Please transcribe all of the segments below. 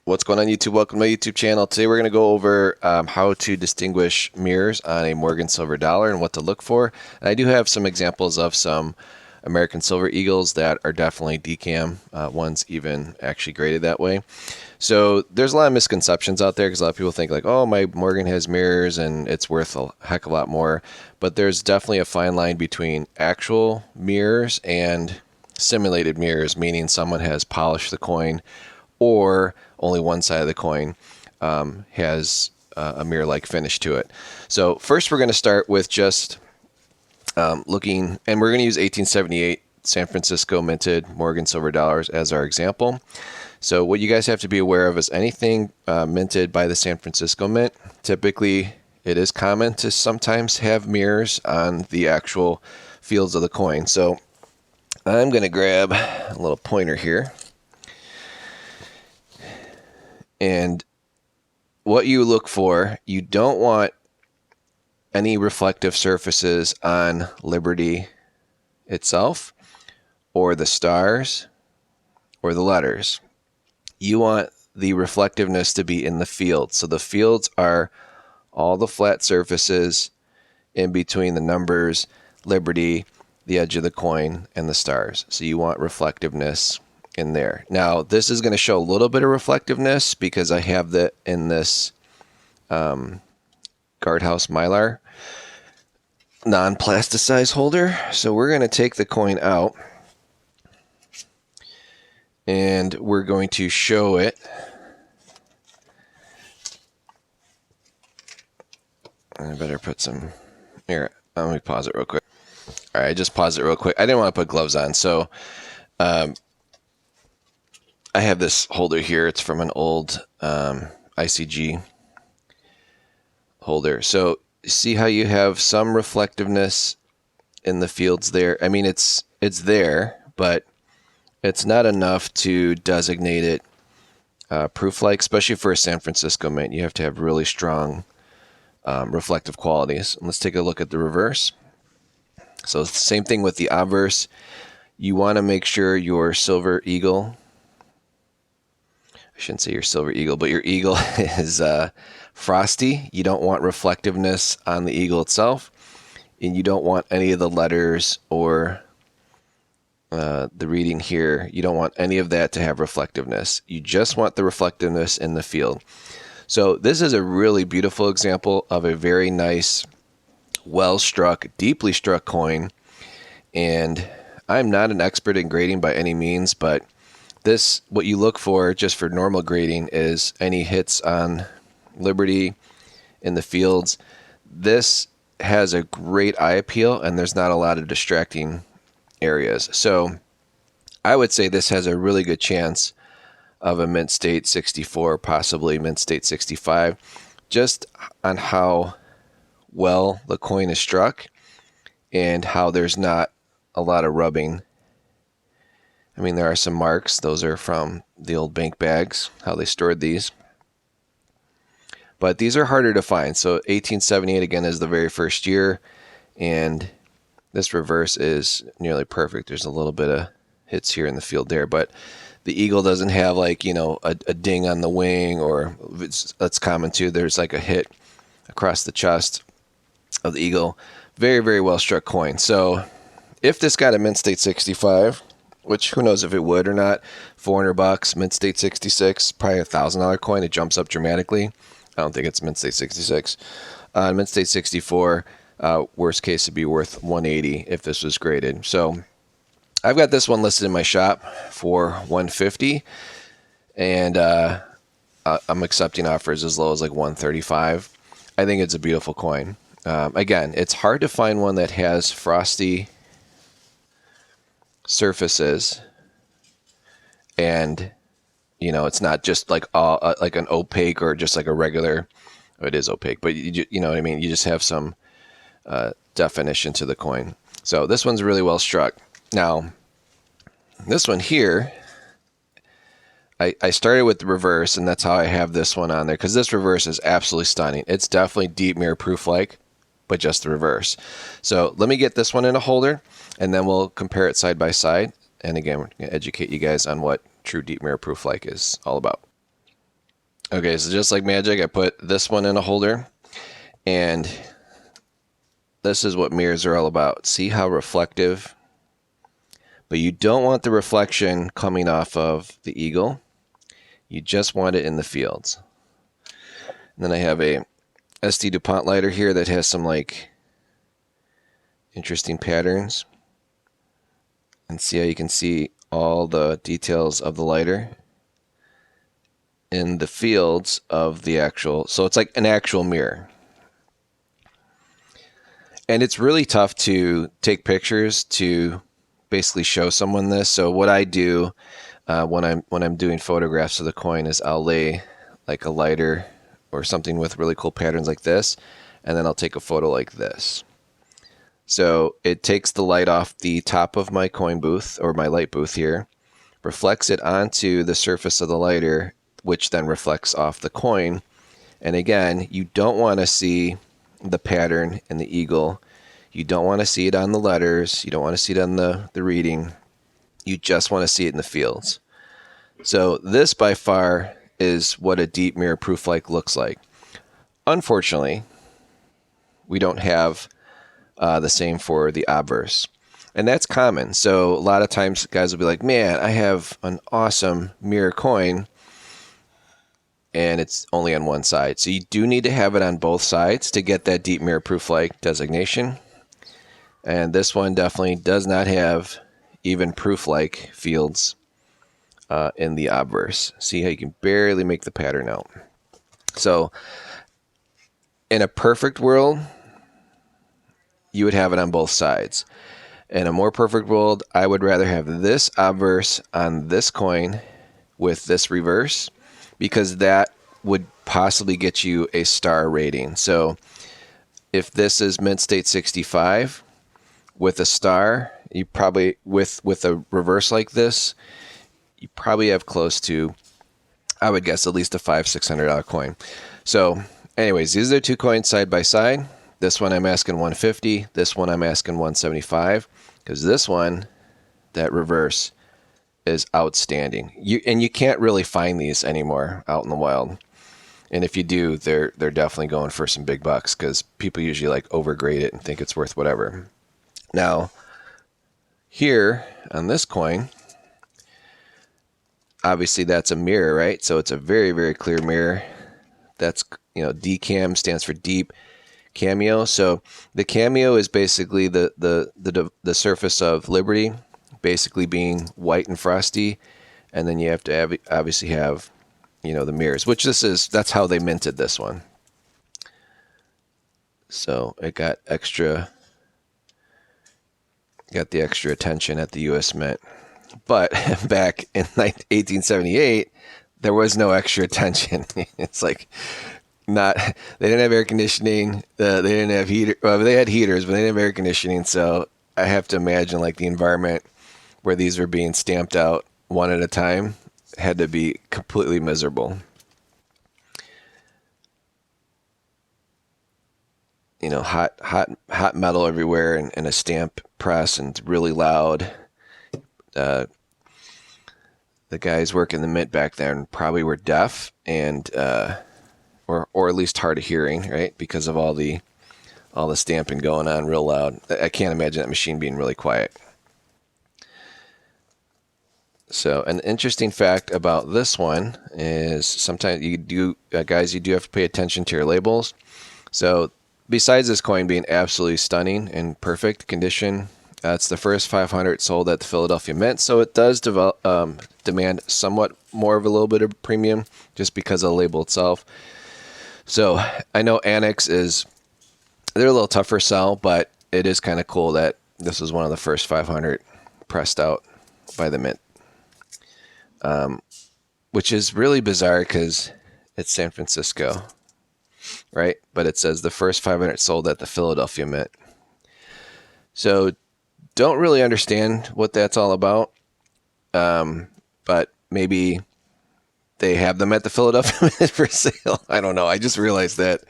What's going on, YouTube? Welcome to my YouTube channel. Today we're going to go over how to distinguish mirrors on a Morgan silver dollar and what to look for. And I do have some examples of some American silver eagles that are definitely decam, ones even actually graded that way. So there's a lot of misconceptions out there because a lot of people think like, oh, my Morgan has mirrors and it's worth a heck of a lot more. But there's definitely a fine line between actual mirrors and simulated mirrors, meaning someone has polished the coin or only one side of the coin has a mirror-like finish to it. So first we're going to start with just looking, and we're going to use 1878 San Francisco minted Morgan silver dollars as our example. So what you guys have to be aware of is anything minted by the San Francisco Mint, typically it is common to sometimes have mirrors on the actual fields of the coin. So I'm going to grab a little pointer here. And what you look for, you don't want any reflective surfaces on Liberty itself or the stars or the letters. You want the reflectiveness to be in the field. So the fields are all the flat surfaces in between the numbers, Liberty, the edge of the coin, and the stars. So you want reflectiveness in there. Now this is going to show a little bit of reflectiveness because I have that in this guardhouse mylar non-plasticized holder. So we're going to take the coin out and we're going to show it. I better put some here. Let me pause it real quick. All right, I just paused it real quick. I didn't want to put gloves on, so I have this holder here. It's from an old ICG holder. So see how you have some reflectiveness in the fields there? I mean, it's there, but it's not enough to designate it proof-like, especially for a San Francisco mint. You have to have really strong reflective qualities. Let's take a look at the reverse. So same thing with the obverse. You want to make sure your silver eagle, I shouldn't say your silver eagle, but your eagle is frosty. You don't want reflectiveness on the eagle itself, and you don't want any of the letters or the reading here. You don't want any of that to have reflectiveness. You just want the reflectiveness in the field. So this is a really beautiful example of a very nice, well-struck, deeply struck coin. And I'm not an expert in grading by any means, but this, what you look for just for normal grading is any hits on Liberty in the fields. This has a great eye appeal and there's not a lot of distracting areas. So I would say this has a really good chance of a mint state 64, possibly mint state 65, just on how well the coin is struck and how there's not a lot of rubbing. I mean, there are some marks. Those are from the old bank bags, how they stored these. But these are harder to find. So 1878, again, is the very first year. And this reverse is nearly perfect. There's a little bit of hits here in the field there. But the eagle doesn't have like, you know, a ding on the wing, or that's common too. There's like a hit across the chest of the eagle. Very, very well struck coin. So if this got a mint state 65, which who knows if it would or not, $400, mint state 66, probably $1,000 coin. It jumps up dramatically. I don't think it's mint state 66. Mint state 64, worst case, would be worth 180 if this was graded. So I've got this one listed in my shop for 150, and I'm accepting offers as low as like 135. I think it's a beautiful coin. Again, it's hard to find one that has frosty surfaces, and you know, it's not just like like an opaque or just like a regular. It is opaque, but you know what I mean. You just have some definition to the coin. So this one's really well struck. Now, this one here, I started with the reverse, and that's how I have this one on there, because this reverse is absolutely stunning. It's definitely deep mirror proof like, but just the reverse. So let me get this one in a holder, and then we'll compare it side by side. And again, we're going to educate you guys on what true deep mirror proof like is all about. Okay, so just like magic, I put this one in a holder, and this is what mirrors are all about. See how reflective? But you don't want the reflection coming off of the eagle. You just want it in the fields. And then I have a SD DuPont lighter here that has some like interesting patterns. And see how you can see all the details of the lighter in the fields of the actual, so it's like an actual mirror. And it's really tough to take pictures to basically show someone this. So what I do when I'm doing photographs of the coin is I'll lay like a lighter or something with really cool patterns like this, and then I'll take a photo like this. So it takes the light off the top of my coin booth or my light booth here, reflects it onto the surface of the lighter, which then reflects off the coin. And again, you don't want to see the pattern in the eagle. You don't want to see it on the letters. You don't want to see it on the reading. You just want to see it in the fields. So this by far is what a deep mirror proof light looks like. Unfortunately, we don't have the same for the obverse. And that's common. So a lot of times guys will be like, man, I have an awesome mirror coin, and it's only on one side. So you do need to have it on both sides to get that deep mirror proof light designation. And this one definitely does not have even proof-like fields in the obverse. See how you can barely make the pattern out. So in a perfect world, you would have it on both sides. In a more perfect world, I would rather have this obverse on this coin with this reverse, because that would possibly get you a star rating. So if this is mint state 65 with a star, you probably, with a reverse like this, you probably have close to, I would guess, at least a $500-$600 coin. So anyways, these are two coins side by side. This one I'm asking 150. This one I'm asking 175, because this one, that reverse, is outstanding. You can't really find these anymore out in the wild. And if you do, they're definitely going for some big bucks, because people usually like overgrade it and think it's worth whatever. Now, here on this coin, obviously that's a mirror, right? So it's a very, very clear mirror. That's, DCAM stands for deep cameo. So the cameo is basically the surface of Liberty, basically being white and frosty, and then you have to obviously have, the mirrors, which that's how they minted this one. So it got the extra attention at the U.S. Mint. But back in 1878, there was no extra attention. It's like, they didn't have air conditioning. They didn't have heater. Well, they had heaters, but they didn't have air conditioning. So I have to imagine like the environment where these were being stamped out one at a time had to be completely miserable. Hot metal everywhere, and a stamp press, and it's really loud. The guys working the mint back then probably were deaf and or at least hard of hearing, right? Because of all the stamping going on real loud. I can't imagine that machine being really quiet. So an interesting fact about this one is sometimes you do have to pay attention to your labels. So besides this coin being absolutely stunning and perfect condition, it's the first 500 sold at the Philadelphia Mint, so it does demand somewhat more of a little bit of premium just because of the label itself. So I know Annex they're a little tougher sell, but it is kind of cool that this was one of the first 500 pressed out by the Mint, which is really bizarre because it's San Francisco, right? But it says the first 500 sold at the Philadelphia Mint. So don't really understand what that's all about, but maybe they have them at the Philadelphia Mint for sale. I don't know. I just realized that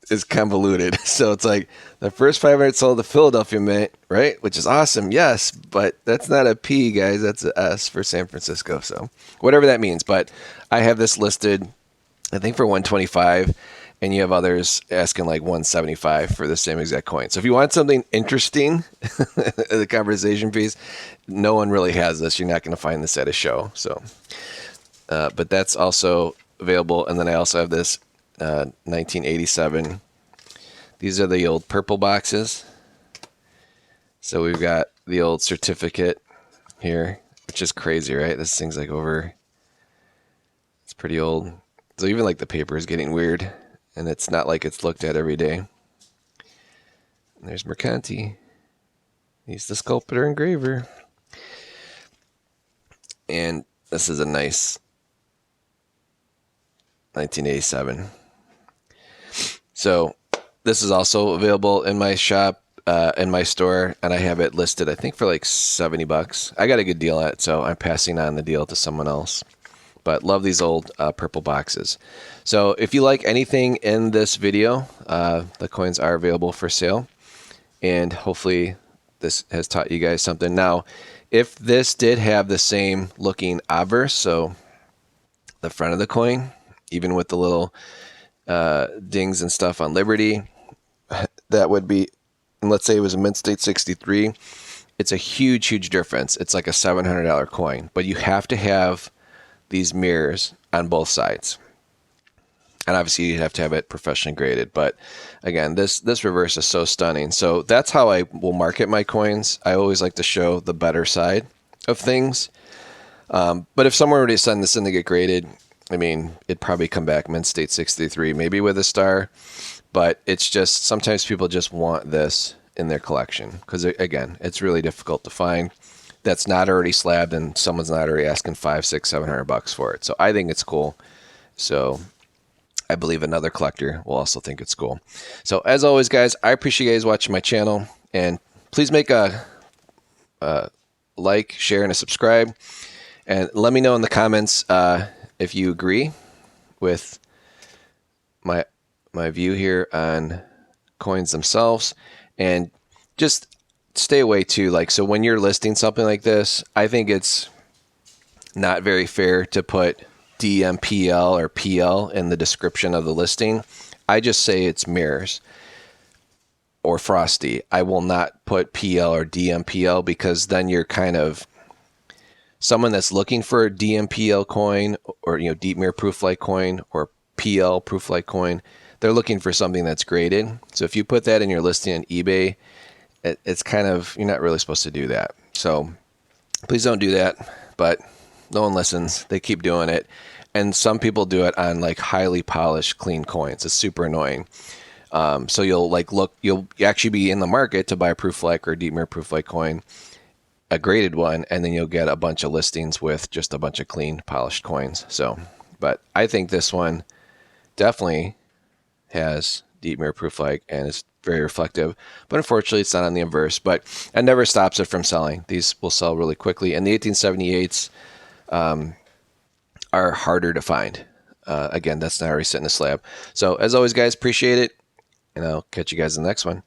is convoluted. So it's like the first 500 sold at the Philadelphia Mint, right? Which is awesome, yes, but that's not a P, guys. That's a S for San Francisco. So whatever that means. But I have this listed I think for 125, and you have others asking like 175 for the same exact coin. So if you want something interesting, the conversation piece, no one really has this. You're not going to find this at a show. So, but that's also available. And then I also have this 1987. These are the old purple boxes. So we've got the old certificate here, which is crazy, right? This thing's like over, it's pretty old. So even like the paper is getting weird, and it's not like it's looked at every day. And there's Mercanti. He's the sculptor engraver. And this is a nice 1987. So this is also available in my shop, in my store, and I have it listed, I think, for like $70. I got a good deal on it, so I'm passing on the deal to someone else. But love these old purple boxes. So if you like anything in this video, the coins are available for sale. And hopefully this has taught you guys something. Now, if this did have the same looking obverse, so the front of the coin, even with the little dings and stuff on Liberty, that would be, and let's say it was a mint state 63, it's a huge, huge difference. It's like a $700 coin. But you have to have these mirrors on both sides, and obviously you have to have it professionally graded. But again, this reverse is so stunning. So that's how I will market my coins. I always like to show the better side of things. But if someone were to send this in to get graded, I mean, it'd probably come back mint state 63, maybe with a star. But it's just, sometimes people just want this in their collection because, again, it's really difficult to find that's not already slabbed and someone's not already asking $500, $600, $700 for it. So I think it's cool. So I believe another collector will also think it's cool. So as always, guys, I appreciate you guys watching my channel, and please make a like, share, and a subscribe, and let me know in the comments if you agree with my view here on coins themselves, and just stay away too. Like, so when you're listing something like this, I think it's not very fair to put DMPL or PL in the description of the listing. I just say it's mirrors or frosty. I will not put PL or DMPL, because then you're kind of, someone that's looking for a DMPL coin, or deep mirror proof light coin, or PL proof light coin, they're looking for something that's graded. So if you put that in your listing on eBay, it's kind of, you're not really supposed to do that. So please don't do that. But no one listens. They keep doing it. And some people do it on like highly polished, clean coins. It's super annoying. So you'll you'll actually be in the market to buy a proof light or a deep mirror proof light coin, a graded one, and then you'll get a bunch of listings with just a bunch of clean, polished coins. So, but I think this one definitely has deep mirror proof light and is very reflective, but unfortunately it's not on the inverse, but it never stops it from selling. These will sell really quickly, and the 1878s are harder to find. Again, that's not already sitting in a slab. So as always, guys, appreciate it, and I'll catch you guys in the next one.